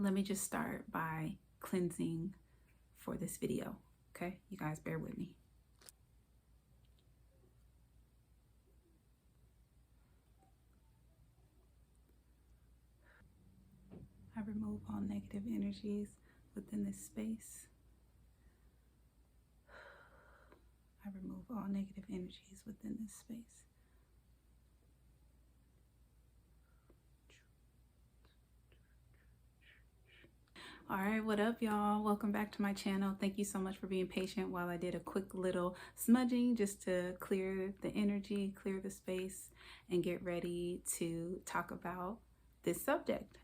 Let me just start by cleansing for this video. Okay, you guys bear with me. I remove all negative energies within this space. I remove all negative energies within this space. All right, what up, y'all? Welcome back to my channel. Thank you so much for being patient while I did a quick little smudging just to clear the energy, clear the space, and get ready to talk about this subject.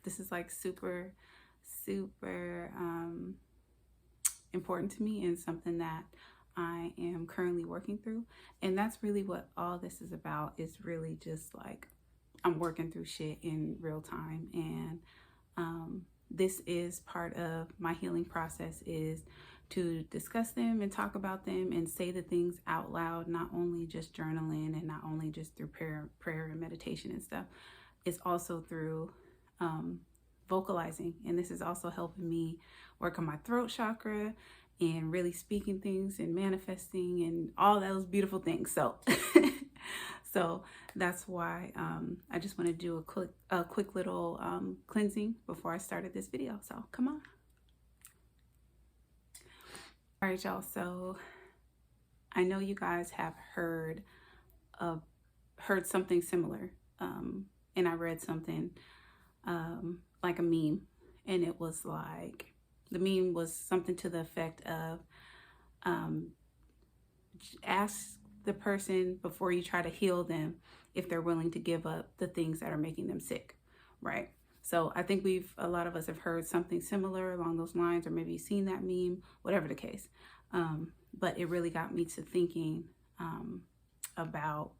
This is like super important to me and something that I am currently working through. And that's really what all this is about, is really just like I'm working through shit in real time. And this is part of my healing process, is to discuss them and talk about them and say the things out loud, not only just journaling and not only just through prayer and meditation and stuff. It's also through vocalizing. And this is also helping me work on my throat chakra and really speaking things and manifesting and all those beautiful things. So that's why I just want to do a quick little cleansing before I started this video. So come on. All right, y'all. So I know you guys have heard something similar, and I read something like a meme, and it was like, the meme was something to the effect of ask the person before you try to heal them if they're willing to give up the things that are making them sick, right? So I think a lot of us have heard something similar along those lines, or maybe seen that meme, whatever the case. But it really got me to thinking about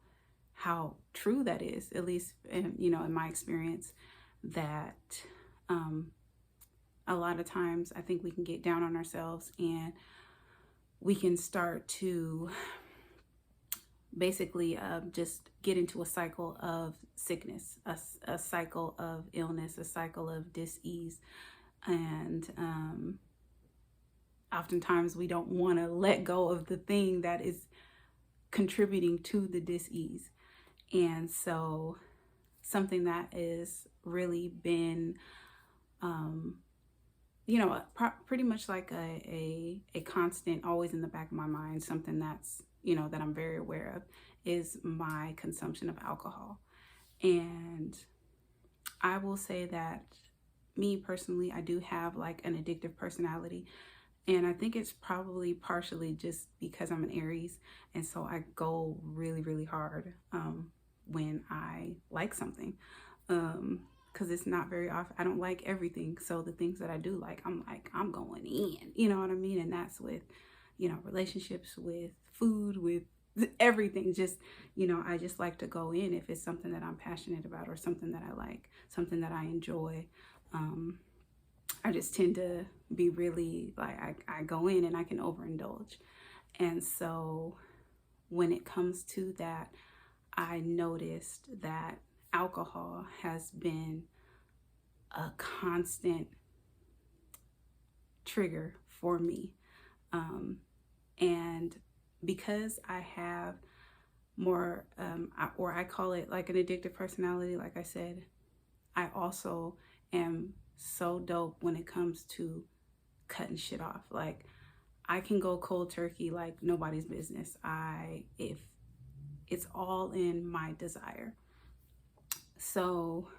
how true that is, at least in my experience, that a lot of times I think we can get down on ourselves and we can start to basically just get into a cycle of sickness, a cycle of illness, a cycle of dis-ease. And oftentimes we don't want to let go of the thing that is contributing to the dis-ease. And so something that is really been pretty much like a constant, always in the back of my mind, something that's that I'm very aware of, is my consumption of alcohol. And I will say that me personally, I do have like an addictive personality. And I think it's probably partially just because I'm an Aries. And so I go really, really hard when I like something. Because it's not very often, I don't like everything. So the things that I do like, I'm going in, you know what I mean? And that's with, relationships, with food, with everything. Just, I just like to go in if it's something that I'm passionate about or something that I like, something that I enjoy. I just tend to be really like, I go in and I can overindulge. And so when it comes to that, I noticed that alcohol has been a constant trigger for me. And because I have more, or I call it like an addictive personality, like I said, I also am so dope when it comes to cutting shit off. Like, I can go cold turkey like nobody's business. If it's all in my desire. So,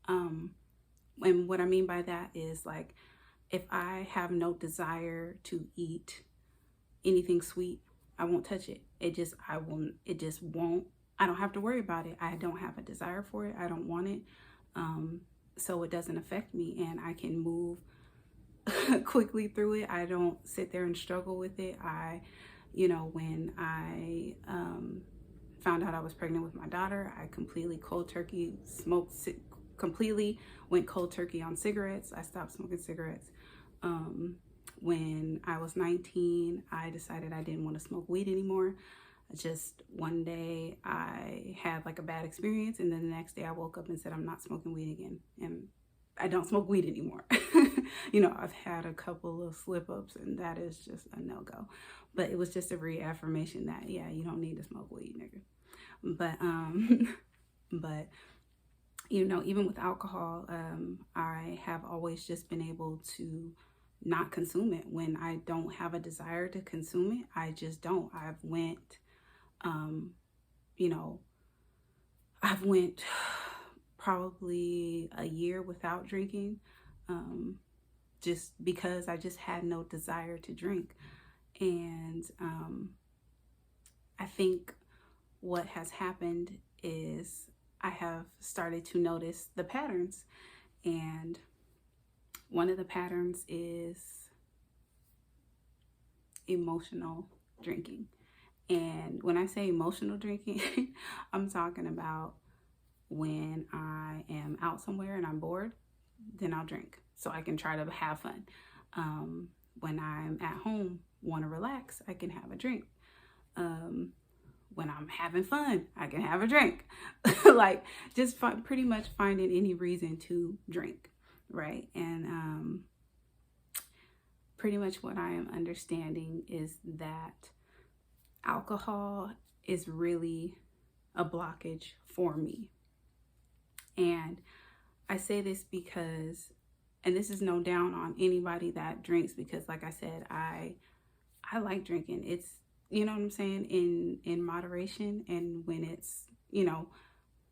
and what I mean by that is, like, if I have no desire to eat anything sweet, I won't touch it. It just won't. I don't have to worry about it. I don't have a desire for it. I don't want it. So it doesn't affect me, and I can move quickly through it. I don't sit there and struggle with it. When I found out I was pregnant with my daughter, I completely went cold turkey on cigarettes. I stopped smoking cigarettes. When I was 19, I decided I didn't want to smoke weed anymore. Just one day I had like a bad experience, and then the next day I woke up and said, I'm not smoking weed again. And I don't smoke weed anymore. I've had a couple of slip ups, and that is just a no-go. But it was just a reaffirmation that, yeah, you don't need to smoke weed, nigga. But but even with alcohol, I have always just been able to not consume it. When I don't have a desire to consume it, I just don't. You know, I've went probably a year without drinking, just because I just had no desire to drink. And I think what has happened is I have started to notice the patterns. And one of the patterns is emotional drinking. And when I say emotional drinking, I'm talking about when I am out somewhere and I'm bored, then I'll drink so I can try to have fun. When I'm at home, want to relax, I can have a drink. When I'm having fun, I can have a drink. Like, just pretty much finding any reason to drink, right? And pretty much what I am understanding is that alcohol is really a blockage for me. And I say this because, and this is no down on anybody that drinks, because like I said, I like drinking. It's, you know what I'm saying, in moderation. And when it's,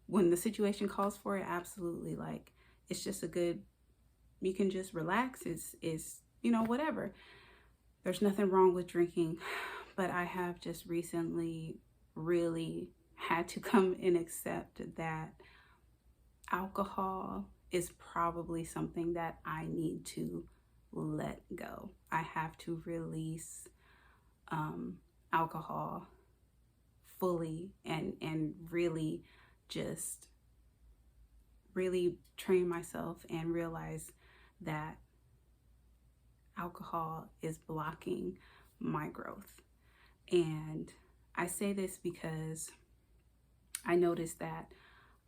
when the situation calls for it, absolutely. Like, it's just you can just relax. It's whatever. There's nothing wrong with drinking. But I have just recently really had to come and accept that alcohol is probably something that I need to let go. I have to release alcohol fully and really just really train myself and realize that alcohol is blocking my growth. And I say this because I noticed that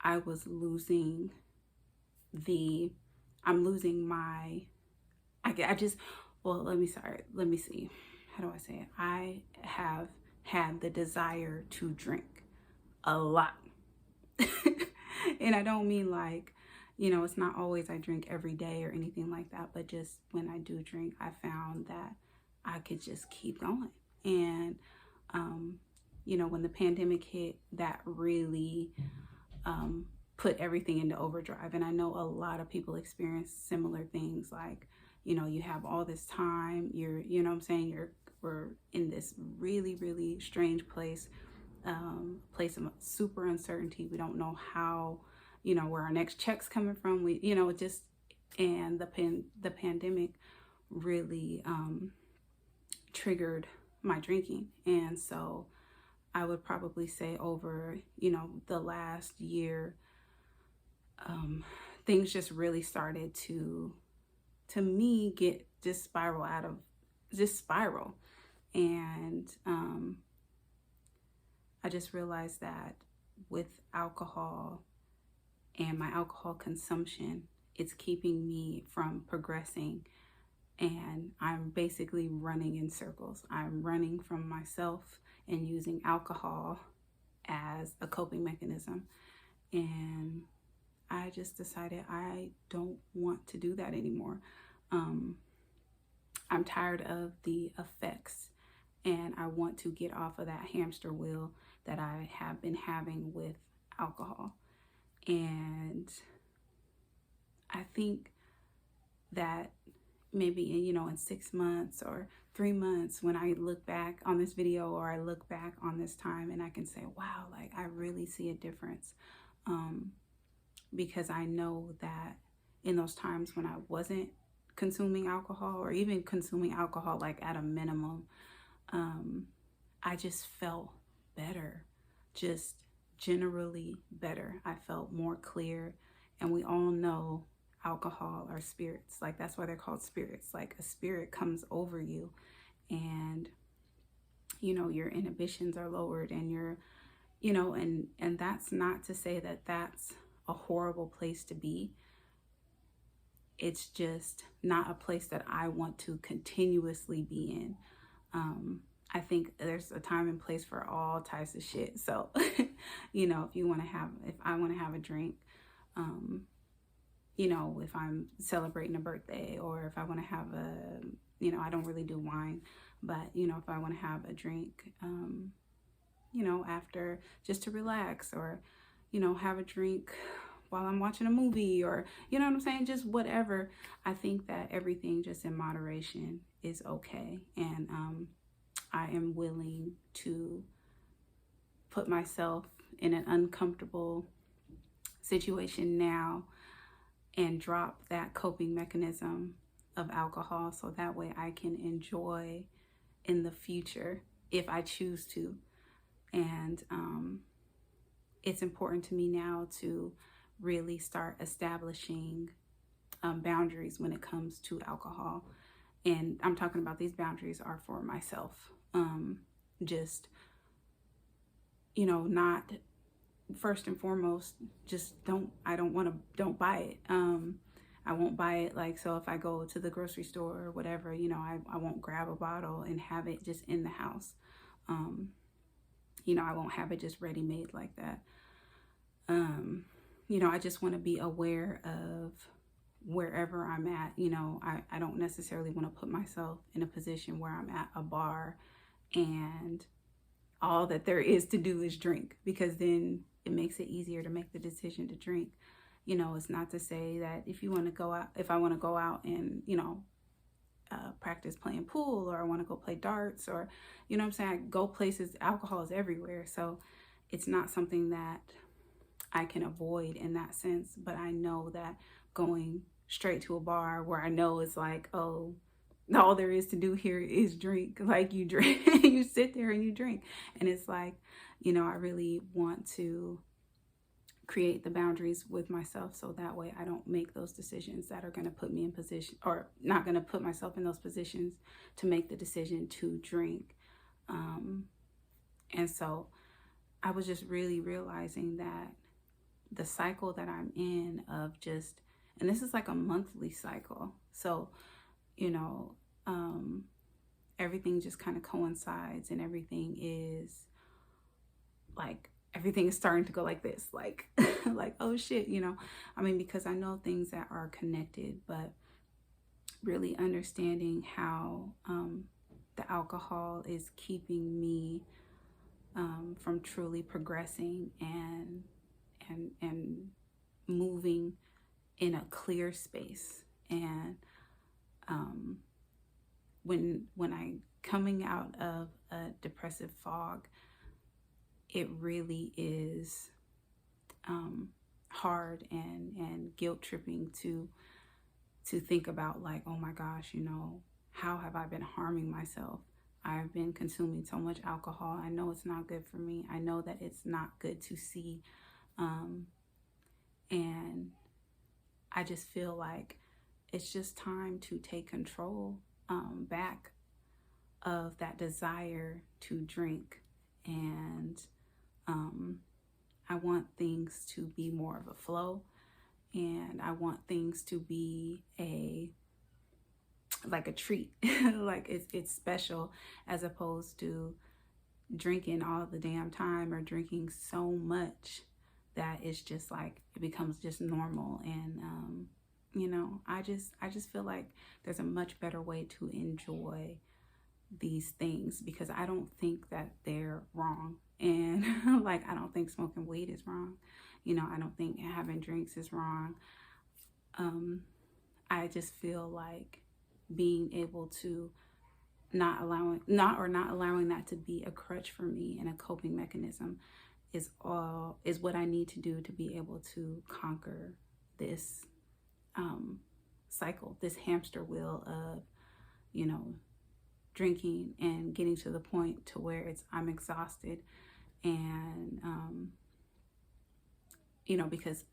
I was losing let me see. How do I say it? I have had the desire to drink a lot. And I don't mean like, it's not always I drink every day or anything like that, but just when I do drink, I found that I could just keep going. And, when the pandemic hit, that really put everything into overdrive. And I know a lot of people experience similar things. Like, you have all this time, we're in this really, really strange place of super uncertainty. We don't know how, where our next check's coming from. And the pandemic really triggered my drinking. And so I would probably say over, the last year, things just really started to me get just spiral. And I just realized that with alcohol and my alcohol consumption, it's keeping me from progressing. And I'm basically running in circles. I'm running from myself and using alcohol as a coping mechanism. And I just decided I don't want to do that anymore. I'm tired of the effects, and I want to get off of that hamster wheel that I have been having with alcohol. And I think that maybe, in 6 months or 3 months, when I look back on this video or I look back on this time, and I can say, wow, like I really see a difference. Because I know that in those times when I wasn't consuming alcohol, or even consuming alcohol like at a minimum, I just felt better, just generally better. I felt more clear. And we all know alcohol are spirits. Like, that's why they're called spirits. Like, a spirit comes over you, and your inhibitions are lowered, and and that's not to say that that's a horrible place to be. it's just not a place that I want to continuously be in. I think there's a time and place for all types of shit. So, if I want to have a drink, if I'm celebrating a birthday, or if I want to have I don't really do wine, but, if I want to have a drink, after, just to relax, or, have a drink while I'm watching a movie, or, you know what I'm saying? Just whatever. I think that everything just in moderation is okay. And I am willing to put myself in an uncomfortable situation now and drop that coping mechanism of alcohol, so that way I can enjoy in the future if I choose to. And it's important to me now to really start establishing boundaries when it comes to alcohol. And I'm talking about, these boundaries are for myself. Just, not, first and foremost, just don't buy it. I won't buy it. Like, so if I go to the grocery store or whatever, I won't grab a bottle and have it just in the house. I won't have it just ready made like that. I just want to be aware of wherever I'm at. I don't necessarily want to put myself in a position where I'm at a bar and all that there is to do is drink, because then it makes it easier to make the decision to drink. It's not to say that if I want to go out and, practice playing pool, or I want to go play darts, or, what I'm saying, I go places, alcohol is everywhere. So it's not something that I can avoid in that sense. But I know that going straight to a bar where I know it's like, oh, all there is to do here is drink. Like, you drink, you sit there and you drink. And it's like, I really want to create the boundaries with myself, so that way I don't make those decisions that are going to put me in position, or not going to put myself in those positions to make the decision to drink. And so I was just really realizing that the cycle that I'm in of just, and this is like a monthly cycle. So, everything just kind of coincides, and everything is starting to go like this, like, like, oh shit, because I know things that are connected, but really understanding how the alcohol is keeping me from truly progressing and moving in a clear space. And when I coming out of a depressive fog, it really is hard and guilt tripping to think about, like, oh my gosh, how have I been harming myself? I've been consuming so much alcohol. I know it's not good for me. I know that it's not good to see. And I just feel like it's just time to take control back of that desire to drink. And I want things to be more of a flow, and I want things to be like a treat, like it's special, as opposed to drinking all the damn time, or drinking so much that it's just like it becomes just normal. And I just feel like there's a much better way to enjoy these things, because I don't think that they're wrong. And like, I don't think smoking weed is wrong. I don't think having drinks is wrong. I just feel like being able to not allowing that to be a crutch for me and a coping mechanism is what I need to do to be able to conquer this cycle, this hamster wheel of, drinking and getting to the point to where I'm exhausted. And because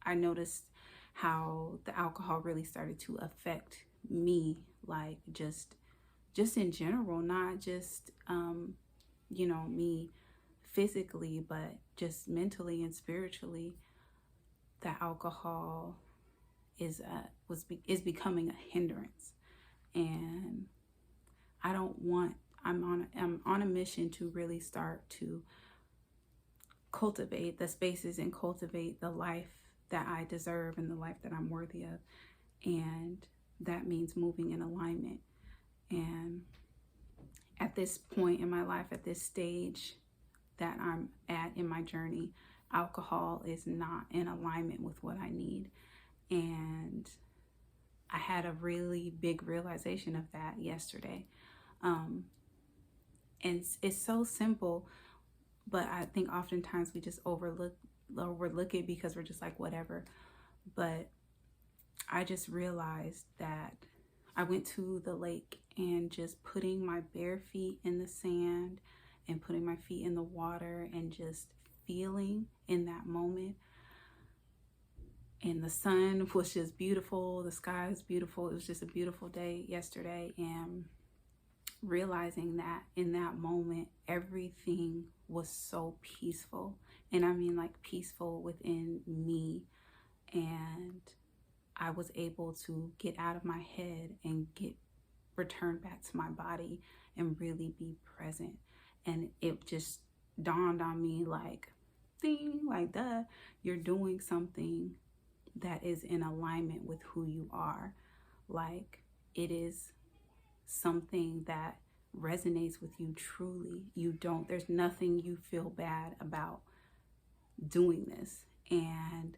I noticed how the alcohol really started to affect me, like just in general, not just me physically, but just mentally and spiritually. The alcohol is becoming a hindrance. And I'm on a mission to really start to cultivate the spaces and cultivate the life that I deserve and the life that I'm worthy of. And that means moving in alignment. And at this point in my life, at this stage that I'm at in my journey, alcohol is not in alignment with what I need. And I had a really big realization of that yesterday. And it's so simple, but I think oftentimes we just overlook it because we're just like, whatever. But I just realized that I went to the lake and just putting my bare feet in the sand and putting my feet in the water and just feeling in that moment. And the sun was just beautiful. The sky was beautiful. It was just a beautiful day yesterday. And realizing that in that moment, everything was so peaceful. And I mean like peaceful within me. And I was able to get out of my head and return back to my body and really be present. And it just dawned on me like, ding, like, duh, you're doing something that is in alignment with who you are. Like, it is something that resonates with you truly. There's nothing you feel bad about doing this. And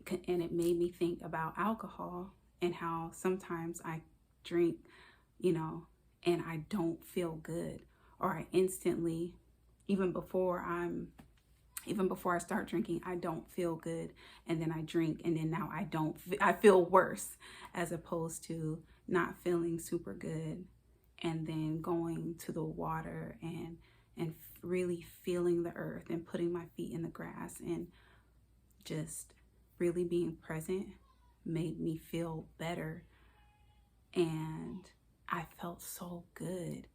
it made me think about alcohol and how sometimes I drink, and I don't feel good, or I instantly, even before I start drinking, I don't feel good, and then I drink, and then now I feel worse, as opposed to not feeling super good, and then going to the water and really feeling the earth and putting my feet in the grass and just really being present made me feel better. And I felt so good.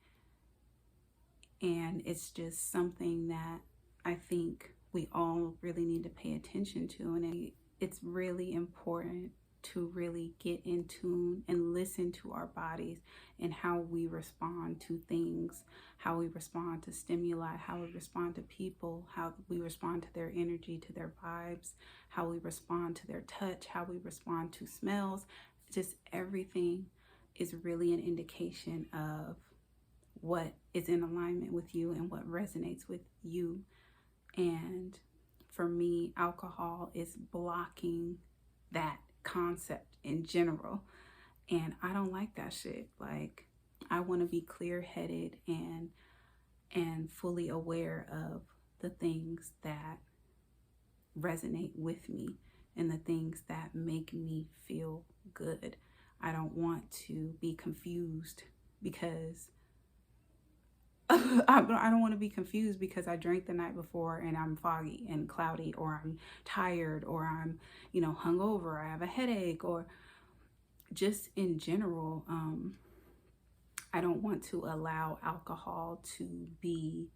And it's just something that I think we all really need to pay attention to. And it's really important to really get in tune and listen to our bodies and how we respond to things, how we respond to stimuli, how we respond to people, how we respond to their energy, to their vibes, how we respond to their touch, how we respond to smells. Just everything is really an indication of what is in alignment with you and what resonates with you. And for me, alcohol is blocking that concept in general. And I don't like that shit. Like, I want to be clear-headed and fully aware of the things that resonate with me and the things that make me feel good. I don't want to be confused because I don't want to be confused because I drank the night before and I'm foggy and cloudy, or I'm tired, or I'm, hungover, I have a headache, or just in general. I don't want to allow alcohol to be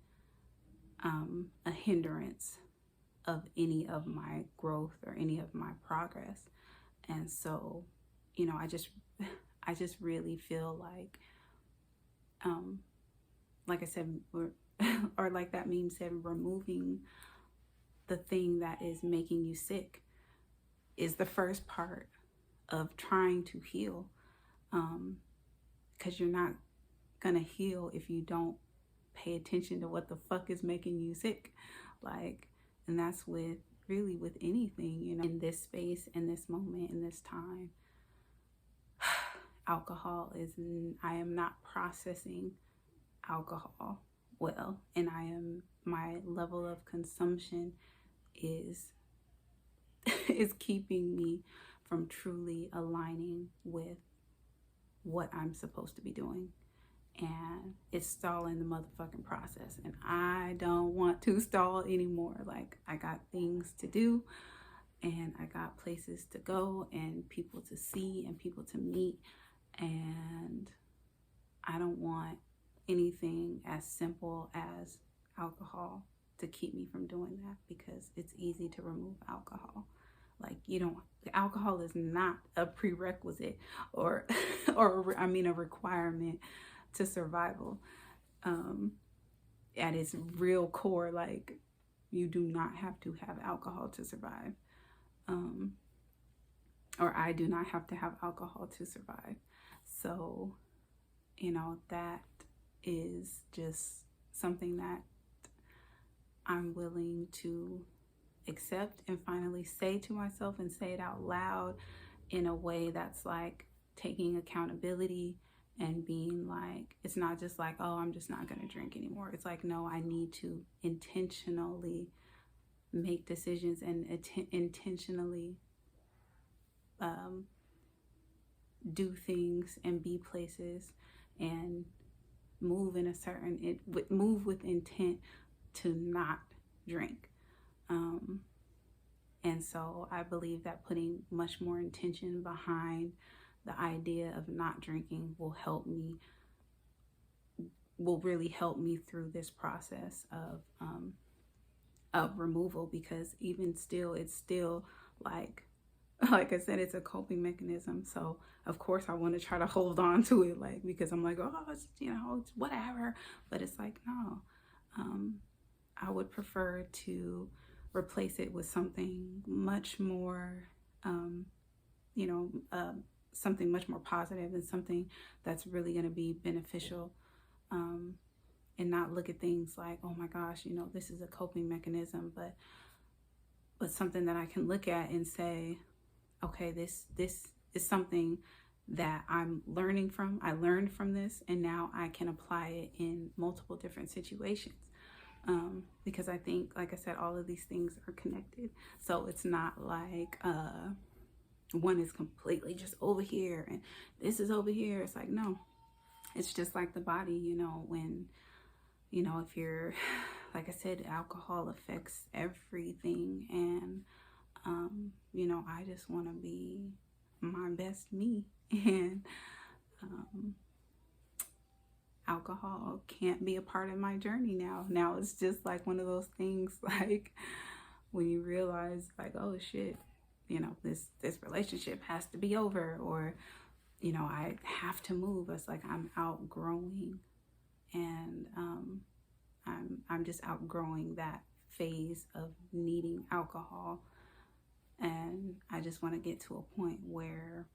a hindrance of any of my growth or any of my progress. And so, I just really feel like I said, or like that meme said, removing the thing that is making you sick is the first part of trying to heal. Because you're not gonna heal if you don't pay attention to what the fuck is making you sick. And that's with anything, in this space, in this moment, in this time. I am not processing alcohol well, and my level of consumption is keeping me from truly aligning with what I'm supposed to be doing. And it's stalling the motherfucking process, and I don't want to stall anymore. I got things to do, and I got places to go, and people to see, and people to meet, and I don't want anything as simple as alcohol to keep me from doing that, because it's easy to remove alcohol. Like, you don't, alcohol is not a prerequisite or, or I mean, a requirement to survival. At its real core, like, you do not have to have alcohol to survive. Or I do not have to have alcohol to survive. So, you know, that is just something that I'm willing to accept and finally say to myself and say it out loud in a way that's like taking accountability and being like, it's not just like, oh, I'm just not going to drink anymore. It's like, no, I need to intentionally make decisions and intentionally do things and be places and move in a certain, move with intent to not drink. And so I believe that putting much more intention behind the idea of not drinking will really help me through this process of removal, because even still, it's still like I said, it's a coping mechanism. So of course I want to try to hold on to it, like, because I'm like, oh, it's, you know, it's whatever. But it's like, no, I would prefer to replace it with something much more, something much more positive and something that's really going to be beneficial, and not look at things like, oh my gosh, you know, this is a coping mechanism, but something that I can look at and say, okay, this is something that I'm learning from. I learned from this, and now I can apply it in multiple different situations. Because I think, like I said, all of these things are connected. So it's not like one is completely just over here and this is over here. It's like, no, it's just like the body, you know, when, you know, if you're, like I said, alcohol affects everything. And, you know, I just want to be my best me. And alcohol can't be a part of my journey now. Now it's just like one of those things, like when you realize, like, oh shit, you know, this relationship has to be over, or, you know, I have to move. It's like I'm outgrowing, and I'm just outgrowing that phase of needing alcohol. And I just want to get to a point where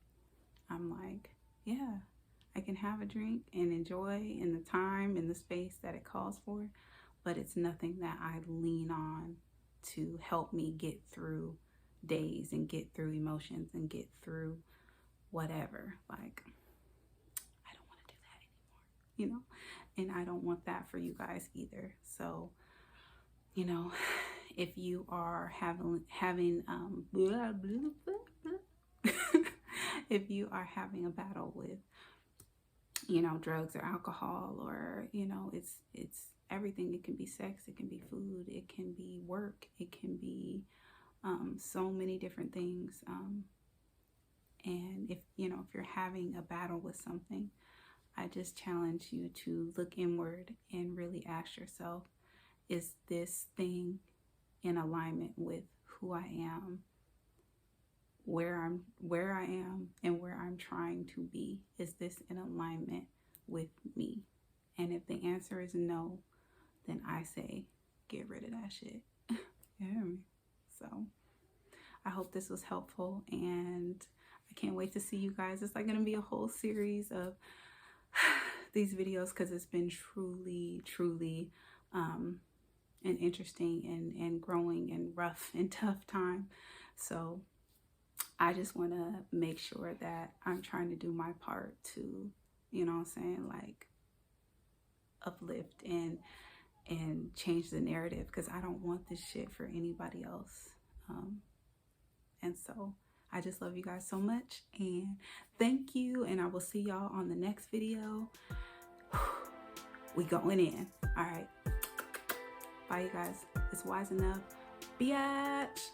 I'm like, yeah, I can have a drink and enjoy in the time and the space that it calls for, but it's nothing that I lean on to help me get through days and get through emotions and get through whatever. Like, I don't want to do that anymore, you know, and I don't want that for you guys either. So, you know, if you are having if you are having a battle with, you know, drugs or alcohol, or, you know, it's everything. It can be sex, it can be food, it can be work, it can be so many different things. And if, you know, if you're having a battle with something, I just challenge you to look inward and really ask yourself, is this thing in alignment with who I am, where I am and where I'm trying to be? Is this in alignment with me? And if the answer is no, then I say get rid of that shit. You hear me? So I hope this was helpful, and I can't wait to see you guys. It's like gonna be a whole series of these videos, because it's been truly an interesting and growing and rough and tough time. So I just want to make sure that I'm trying to do my part to, you know what I'm saying, like uplift and change the narrative, because I don't want this shit for anybody else. And so I just love you guys so much, and thank you, and I will see y'all on the next video. We going in. All right, bye you guys. It's Wise Enough, biatch.